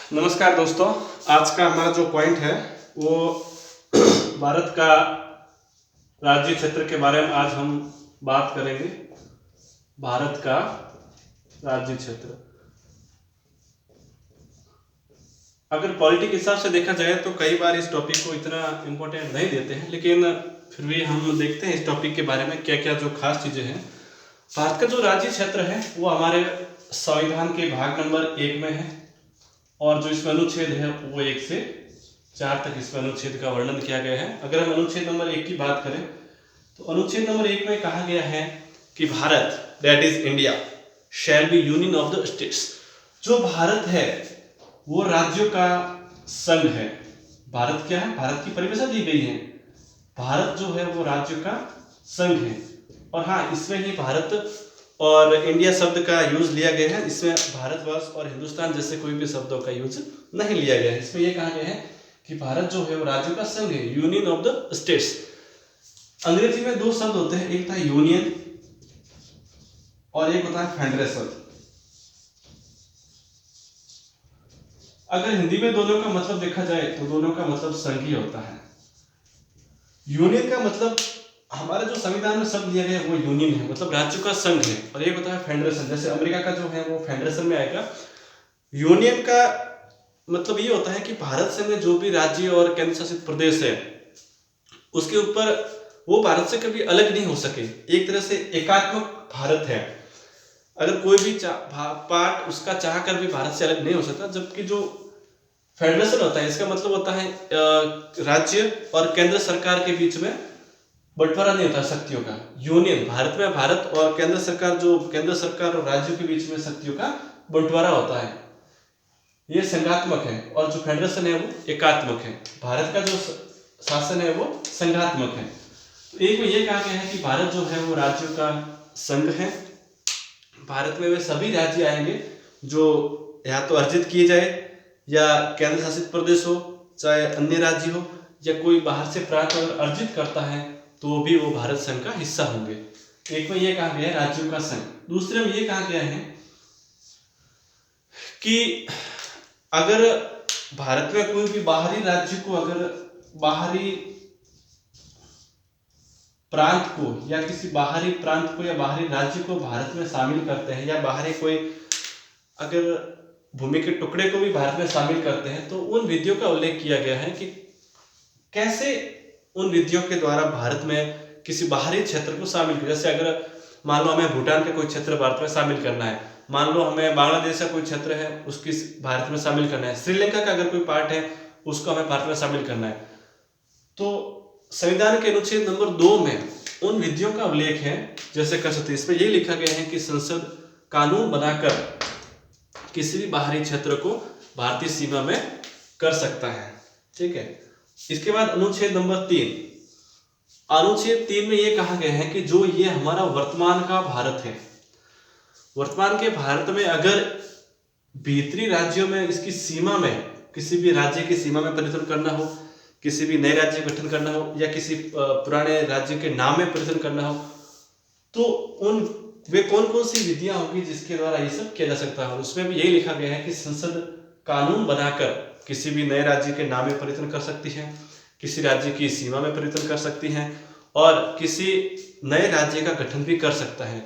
नमस्कार दोस्तों। आज का हमारा जो पॉइंट है वो भारत का राज्य क्षेत्र के बारे में आज हम बात करेंगे। भारत का राज्य क्षेत्र अगर पॉलिटिक हिसाब से देखा जाए तो कई बार इस टॉपिक को इतना इम्पोर्टेंट नहीं देते हैं, लेकिन फिर भी हम देखते हैं इस टॉपिक के बारे में क्या क्या जो खास चीज़ें हैं। भारत का जो राज्य क्षेत्र है वो हमारे संविधान के भाग नंबर 1 में है और जो इसमें अनुच्छेद है वो 1 से 4 तक इसमें अनुच्छेद का वर्णन किया गया है। अगर हम अनुच्छेद नंबर 1 की बात करें तो अनुच्छेद नंबर 1 में कहा गया है कि Bharat that is India shall be union of the states. जो भारत है वो राज्यों का संघ है। भारत क्या है? भारत की परिभाषा दी गई है, भारत जो है वो राज्यों का संघ है। और हाँ, इसमें ही भारत और इंडिया शब्द का यूज लिया गया है, इसमें भारतवर्ष और हिंदुस्तान जैसे कोई भी शब्दों का यूज नहीं लिया गया है। इसमें यह कहा गया है कि भारत जो है वो राज्यों का संघ है, यूनियन ऑफ द स्टेट्स। अंग्रेजी में दो शब्द होते हैं, एक था यूनियन और एक होता है फेडरेशन। अगर हिंदी में दोनों का मतलब देखा जाए तो दोनों का मतलब संघ ही होता है। यूनियन का मतलब हमारे जो संविधान में शब्द दिया गया है वो यूनियन है, मतलब राज्यों का संघ है। और एक होता है फेडरेशन, जैसे अमेरिका का जो है वो फेडरेशन में आएगा। यूनियन का मतलब ये होता है कि भारत से में जो भी राज्य और केंद्र शासित प्रदेश है उसके ऊपर वो भारत से कभी अलग नहीं हो सके। एक तरह से एकात्मक भारत है। अगर कोई भी पार्ट उसका चाह कर भी भारत से अलग नहीं हो सकता। जबकि जो फेडरेशन होता है इसका मतलब होता है राज्य और केंद्र सरकार के बीच में बंटवारा नहीं होता शक्तियों का। यूनियन भारत में भारत और केंद्र सरकार, जो केंद्र सरकार और राज्यों के बीच में शक्तियों का बंटवारा होता है, ये संघात्मक है। और जो फेडरेशन है वो एकात्मक है। भारत का जो शासन है वो संघात्मक है। तो एक में ये कहा गया है कि भारत जो है वो राज्यों का संघ है। भारत में वे सभी राज्य आएंगे जो या तो अर्जित किए जाए या केंद्र शासित प्रदेश हो, चाहे अन्य राज्य हो, या कोई बाहर से प्रांत अगर अर्जित करता है तो भी वो भारत संघ का हिस्सा होंगे। एक में ये कहा गया है राज्यों का संघ। दूसरे में ये कहा गया है कि अगर भारत में कोई भी बाहरी राज्य को, अगर बाहरी प्रांत को या किसी बाहरी प्रांत को या बाहरी राज्य को भारत में शामिल करते हैं, या बाहरी कोई अगर भूमि के टुकड़े को भी भारत में शामिल करते हैं, तो उन विधियों का उल्लेख किया गया है कि कैसे उन विधियों के द्वारा भारत में किसी बाहरी क्षेत्र को शामिल किया। जैसे अगर मान लो हमें भूटान का कोई क्षेत्र भारत में शामिल करना है, मान लो हमें बांग्लादेश का कोई क्षेत्र है उसकी भारत में शामिल करना है, श्रीलंका का अगर कोई पार्ट है उसको हमें भारत में शामिल करना है, तो संविधान के अनुच्छेद नंबर 2 में उन विधियों का उल्लेख है जैसे कर सकते हैं। इसमें यही लिखा गया है कि संसद कानून बनाकर किसी भी बाहरी क्षेत्र को भारतीय सीमा में कर सकता है। ठीक है। इसके बाद अनुच्छेद नंबर 3, अनुच्छेद 3 में यह कहा गया है कि जो ये हमारा वर्तमान का भारत है, वर्तमान के भारत में अगर भीतरी राज्यों में इसकी सीमा में किसी भी राज्य की सीमा में परिवर्तन करना हो, किसी भी नए राज्य गठन करना हो, या किसी पुराने राज्य के नाम में परिवर्तन करना हो, तो उन वे कौन कौन सी विधियां होगी जिसके द्वारा ये सब किया जा सकता है। उसमें भी यही लिखा गया है कि संसद कानून बनाकर किसी भी नए राज्य के नाम में परिवर्तन कर सकती है, किसी राज्य की सीमा में परिवर्तन कर सकती है, और किसी नए राज्य का गठन भी कर सकता है।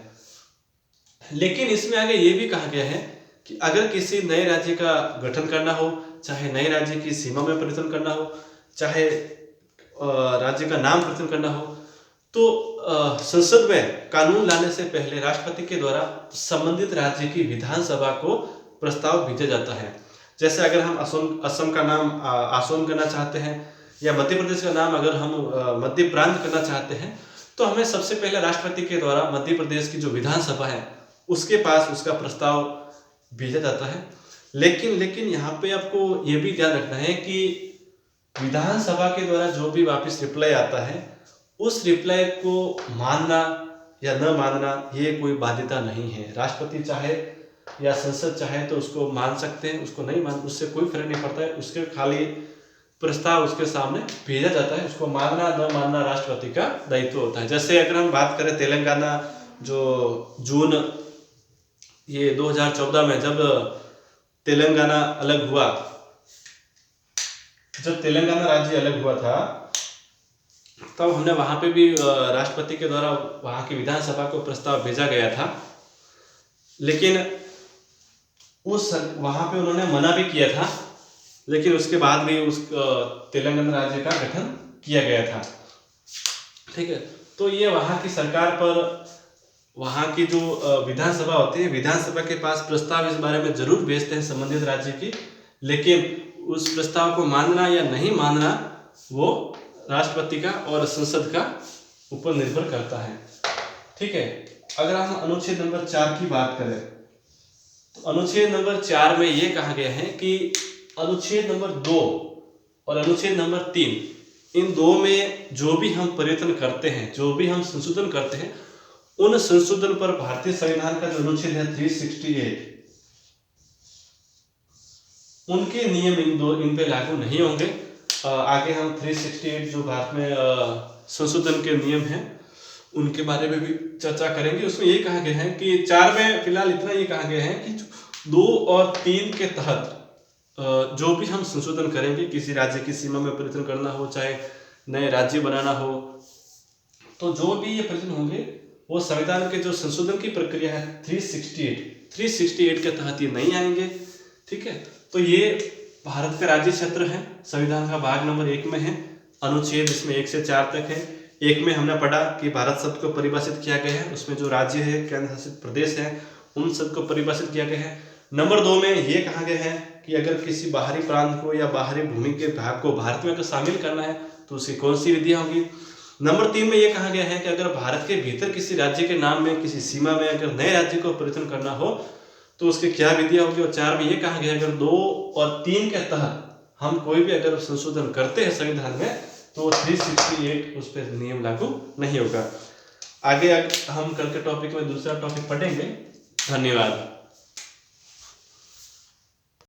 लेकिन इसमें आगे ये भी कहा गया है कि अगर किसी नए राज्य का गठन करना हो, चाहे नए राज्य की सीमा में परिवर्तन करना हो, चाहे राज्य का नाम परिवर्तन करना हो, तो संसद में कानून लाने से पहले राष्ट्रपति के द्वारा संबंधित राज्य की विधानसभा को प्रस्ताव भेजा जाता है। जैसे अगर हम असम का नाम आसोम करना चाहते हैं, या मध्य प्रदेश का नाम अगर हम मध्य प्रांत करना चाहते हैं, तो हमें सबसे पहले राष्ट्रपति के द्वारा मध्य प्रदेश की जो विधानसभा है उसके पास उसका प्रस्ताव भेजा जाता है। लेकिन यहाँ पे आपको ये भी ध्यान रखना है कि विधानसभा के द्वारा जो भी वापस रिप्लाई आता है उस रिप्लाई को मानना या न मानना ये कोई बाध्यता नहीं है। राष्ट्रपति चाहे या संसद चाहे तो उसको मान सकते हैं, उसको नहीं मान, उससे कोई फर्क नहीं पड़ता है। उसके खाली प्रस्ताव उसके सामने भेजा जाता है, उसको मानना न मानना राष्ट्रपति का दायित्व होता है। जैसे अगर हम बात करें तेलंगाना, जो जून ये 2014 में जब तेलंगाना अलग हुआ, जब तेलंगाना राज्य अलग हुआ था तब हमने वहां पे भी राष्ट्रपति के द्वारा वहां की विधानसभा को प्रस्ताव भेजा गया था, लेकिन उस वहां पे उन्होंने मना भी किया था, लेकिन उसके बाद भी उस तेलंगाना राज्य का गठन किया गया था। ठीक है, तो ये वहां की सरकार पर, वहां की जो विधानसभा होती है, विधानसभा के पास प्रस्ताव इस बारे में जरूर भेजते हैं संबंधित राज्य की, लेकिन उस प्रस्ताव को मानना या नहीं मानना वो राष्ट्रपति का और संसद का ऊपर निर्भर करता है। ठीक है, अगर हम अनुच्छेद नंबर 4 की बात करें तो अनुच्छेद नंबर 4 में ये कहा गया है कि अनुच्छेद नंबर 2 और अनुच्छेद नंबर 3, इन दो में जो भी हम परिवर्तन करते हैं, जो भी हम संशोधन करते हैं, उन संशोधन पर भारतीय संविधान का जो अनुच्छेद है 368, उनके नियम इन पे लागू नहीं होंगे। आगे हम 368 जो भारत में संशोधन के नियम हैं उनके बारे में भी चर्चा करेंगे। उसमें ये कहा गया है कि 4 में फिलहाल इतना ये कहा गया है कि 2 और 3 के तहत जो भी हम संशोधन करेंगे, किसी राज्य की सीमा में परिवर्तन करना हो, चाहे नए राज्य बनाना हो, तो जो भी ये परिवर्तन होंगे वो संविधान के जो संशोधन की प्रक्रिया है 368 के तहत ये नहीं आएंगे। ठीक है, तो ये भारत का राज्य क्षेत्र है, संविधान का भाग नंबर 1 में है, अनुच्छेद इसमें 1 से 4 तक है। 1 में हमने पढ़ा कि भारत शब्द को परिभाषित किया गया है, उसमें जो राज्य है, केंद्र शासित प्रदेश है, उन शब्द को परिभाषित किया गया है। नंबर 2 में ये कहा गया है कि अगर किसी बाहरी प्रांत को या बाहरी भूमि के भाग को भारत में अगर शामिल करना है तो उसकी कौन सी विधियां होंगी। नंबर 3 में ये कहा गया है कि अगर भारत के भीतर किसी राज्य के नाम में, किसी सीमा में अगर नए राज्य को परिवर्तन करना हो तो उसकी क्या विधियां होगी। और 4 में ये कहा गया है अगर 2 और 3 के तहत हम कोई भी अगर संशोधन करते हैं संविधान में तो 368 उस पर नियम लागू नहीं होगा। आगे हम कल के टॉपिक में दूसरा टॉपिक पढ़ेंगे। धन्यवाद।